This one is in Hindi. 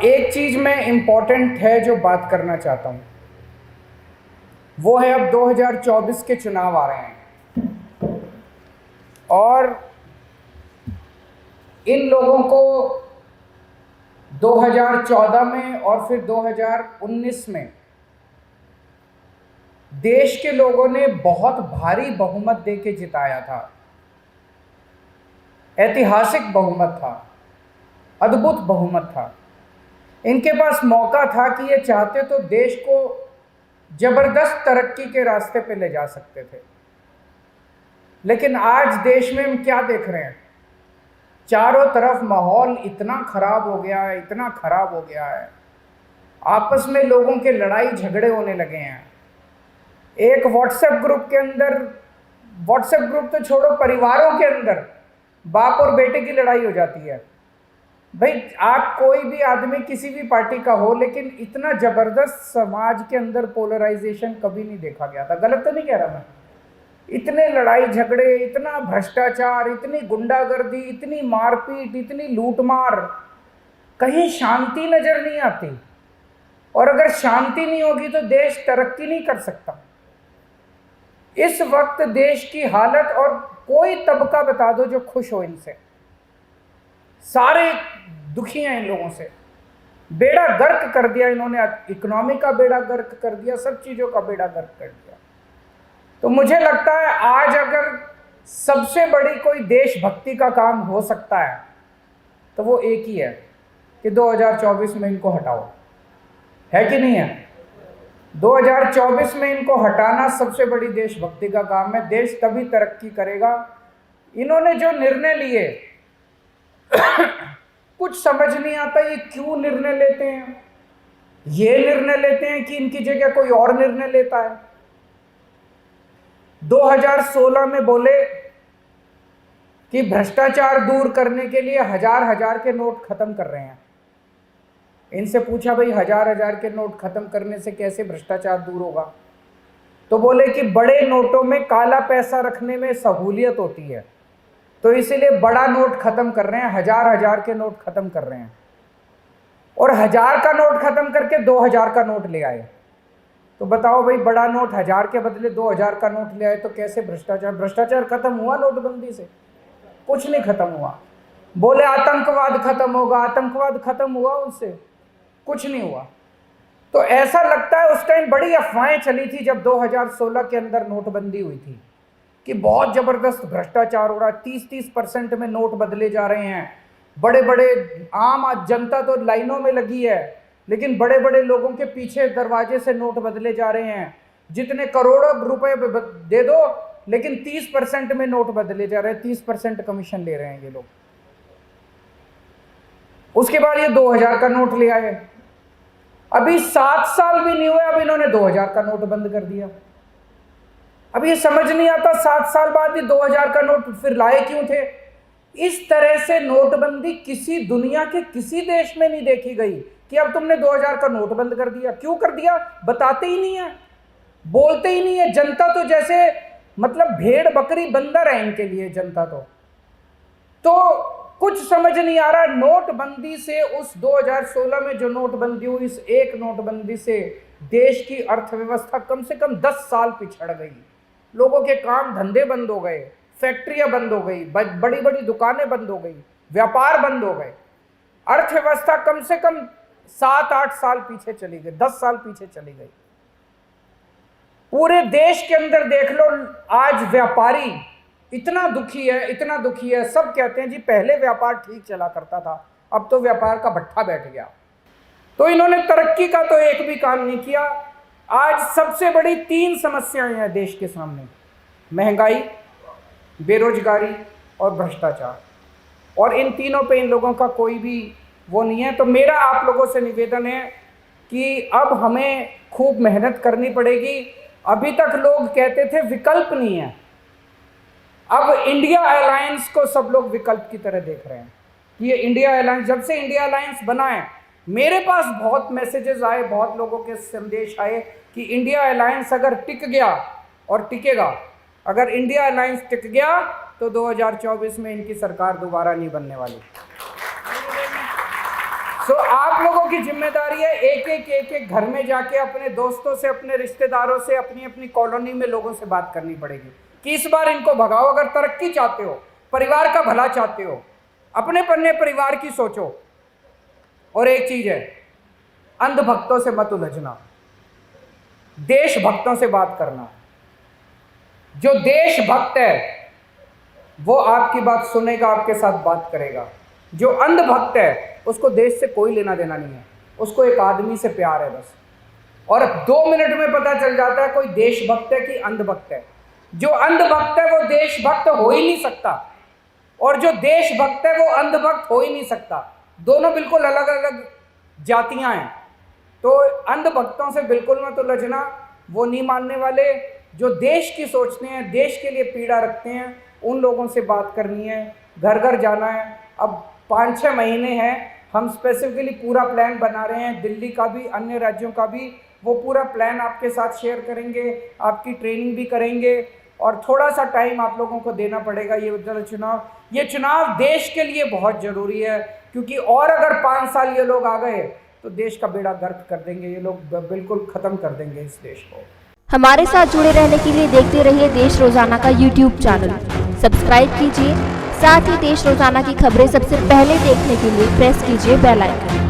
एक चीज में इम्पोर्टेंट है जो बात करना चाहता हूं, वो है अब 2024 के चुनाव आ रहे हैं और इन लोगों को 2014 में और फिर 2019 में देश के लोगों ने बहुत भारी बहुमत देके जिताया था। ऐतिहासिक बहुमत था, अद्भुत बहुमत था। इनके पास मौका था कि ये चाहते तो देश को जबरदस्त तरक्की के रास्ते पे ले जा सकते थे। लेकिन आज देश में हम क्या देख रहे हैं? चारों तरफ माहौल इतना खराब हो गया है, इतना खराब हो गया है। आपस में लोगों के लड़ाई झगड़े होने लगे हैं। एक व्हाट्सएप ग्रुप के अंदर, व्हाट्सएप ग्रुप तो छोड़ो, परिवारों के अंदर बाप और बेटे की लड़ाई हो जाती है। भाई, आप कोई भी आदमी किसी भी पार्टी का हो, लेकिन इतना जबरदस्त समाज के अंदर पोलराइजेशन कभी नहीं देखा गया था। गलत तो नहीं कह रहा मैं? इतने लड़ाई झगड़े, इतना भ्रष्टाचार, इतनी गुंडागर्दी, इतनी मारपीट, इतनी लूटमार, कहीं शांति नजर नहीं आती। और अगर शांति नहीं होगी तो देश तरक्की नहीं कर सकता। इस वक्त देश की हालत, और कोई तबका बता दो जो खुश हो इनसे, सारे दुखी हैं इन लोगों से। बेड़ा गर्क कर दिया इन्होंने, इकोनॉमी का बेड़ा गर्क कर दिया, सब चीजों का बेड़ा गर्क कर दिया। तो मुझे लगता है आज अगर सबसे बड़ी कोई देशभक्ति का काम हो सकता है तो वो एक ही है कि 2024 में इनको हटाओ। है कि नहीं है? 2024 में इनको हटाना सबसे बड़ी देशभक्ति का काम है। देश तभी तरक्की करेगा। इन्होंने जो निर्णय लिए कुछ समझ नहीं आता, ये क्यों निर्णय लेते हैं। ये निर्णय लेते हैं कि इनकी जगह कोई और निर्णय लेता है। 2016 में बोले कि भ्रष्टाचार दूर करने के लिए हजार हजार के नोट खत्म कर रहे हैं। इनसे पूछा, भाई हजार हजार के नोट खत्म करने से कैसे भ्रष्टाचार दूर होगा? तो बोले कि बड़े नोटों में काला पैसा रखने में सहूलियत होती है, तो इसीलिए बड़ा नोट खत्म कर रहे हैं, हजार हजार के नोट खत्म कर रहे हैं। और 1000 का नोट खत्म करके 2000 का नोट ले आए। तो बताओ भाई, बड़ा नोट 1000 के बदले 2000 का नोट ले आए तो कैसे भ्रष्टाचार खत्म हुआ नोटबंदी से? कुछ नहीं खत्म हुआ। बोले आतंकवाद खत्म होगा, आतंकवाद खत्म हुआ उनसे? कुछ नहीं हुआ। तो ऐसा लगता है उस टाइम बड़ी अफवाहें चली थी जब 2016 के अंदर नोटबंदी हुई थी कि बहुत जबरदस्त भ्रष्टाचार हो रहा है, 30-30% में नोट बदले जा रहे हैं। बड़े बड़े आम जनता तो लाइनों में लगी है, लेकिन बड़े बड़े लोगों के पीछे दरवाजे से नोट बदले जा रहे हैं। जितने करोड़ों रुपए दे दो, लेकिन 30% में नोट बदले जा रहे हैं, 30% कमीशन ले रहे हैं ये लोग। उसके बाद ये 2000 का नोट ले आए। अभी 7 साल भी नहीं हुए, अब इन्होंने 2000 का नोट बंद कर दिया। अब ये समझ नहीं आता 7 साल बाद ये 2000 का नोट फिर लाए क्यों थे। इस तरह से नोटबंदी किसी दुनिया के किसी देश में नहीं देखी गई कि अब तुमने 2000 का नोट बंद कर दिया। क्यों कर दिया? बताते ही नहीं है, बोलते ही नहीं है। जनता तो जैसे मतलब भेड़ बकरी बंदर है इनके लिए जनता तो कुछ समझ नहीं आ रहा। नोटबंदी से, उस 2016 में जो नोटबंदी हुई, इस एक नोटबंदी से देश की अर्थव्यवस्था कम से कम 10 साल पिछड़ गई। लोगों के काम धंधे बंद हो गए, फैक्ट्रियां बंद हो गई, बड़ी बड़ी दुकानें बंद हो गई, व्यापार बंद हो गए। अर्थव्यवस्था कम से कम 7-8 साल पीछे चली गई, 10 साल पीछे चली गई। पूरे देश के अंदर देख लो, आज व्यापारी इतना दुखी है, इतना दुखी है। सब कहते हैं जी पहले व्यापार ठीक चला करता था, अब तो व्यापार का भट्ठा बैठ गया। तो इन्होंने तरक्की का तो एक भी काम नहीं किया। आज सबसे बड़ी 3 समस्याएं हैं देश के सामने: महंगाई, बेरोजगारी और भ्रष्टाचार। और इन तीनों पे इन लोगों का कोई भी वो नहीं है। तो मेरा आप लोगों से निवेदन है कि अब हमें खूब मेहनत करनी पड़ेगी। अभी तक लोग कहते थे विकल्प नहीं है, अब इंडिया अलायंस को सब लोग विकल्प की तरह देख रहे हैं। ये इंडिया अलायंस, जब से इंडिया अलायंस बना है, मेरे पास बहुत मैसेजेस आए, बहुत लोगों के संदेश आए कि इंडिया अलायंस अगर टिक गया और टिकेगा, अगर इंडिया अलायंस टिक गया तो 2024 में इनकी सरकार दोबारा नहीं बनने वाली। तो आप लोगों की जिम्मेदारी है एक घर में जाके अपने दोस्तों से, अपने रिश्तेदारों से, अपनी अपनी कॉलोनी में लोगों से बात करनी पड़ेगी कि इस बार इनको भगाओ। अगर तरक्की चाहते हो, परिवार का भला चाहते हो, अपने पन्ने परिवार की सोचो। और एक चीज है, अंधभक्तों से मत उलझना, देशभक्तों से बात करना। जो देशभक्त है वो आपकी बात सुनेगा, आपके साथ बात करेगा। जो अंधभक्त है उसको देश से कोई लेना देना नहीं है, उसको एक आदमी से प्यार है बस। और 2 मिनट में पता चल जाता है कोई देशभक्त है कि अंधभक्त है। जो अंधभक्त है वो देशभक्त हो ही नहीं सकता, और जो देशभक्त है वो अंधभक्त हो ही नहीं सकता। दोनों बिल्कुल अलग अलग जातियां हैं। तो अंधभक्तों से बिल्कुल मत उलझना, वो नहीं मानने वाले। जो देश की सोचते हैं, देश के लिए पीड़ा रखते हैं, उन लोगों से बात करनी है, घर घर जाना है। अब 5-6 महीने हैं, हम स्पेसिफिकली पूरा प्लान बना रहे हैं, दिल्ली का भी, अन्य राज्यों का भी। वो पूरा प्लान आपके साथ शेयर करेंगे, आपकी ट्रेनिंग भी करेंगे। और थोड़ा सा टाइम आप लोगों को देना पड़ेगा। ये चुनाव देश के लिए बहुत ज़रूरी है, क्योंकि और अगर 5 साल ये लोग आ गए तो देश का बेड़ा गर्क कर देंगे। ये लोग बिल्कुल ख़त्म कर देंगे इस देश को। हमारे साथ जुड़े रहने के लिए देखते रहिए देश रोजाना का यूट्यूब चैनल, सब्सक्राइब कीजिए। साथ ही देश रोजाना की खबरें सबसे पहले देखने के लिए प्रेस कीजिए बेल आइकन।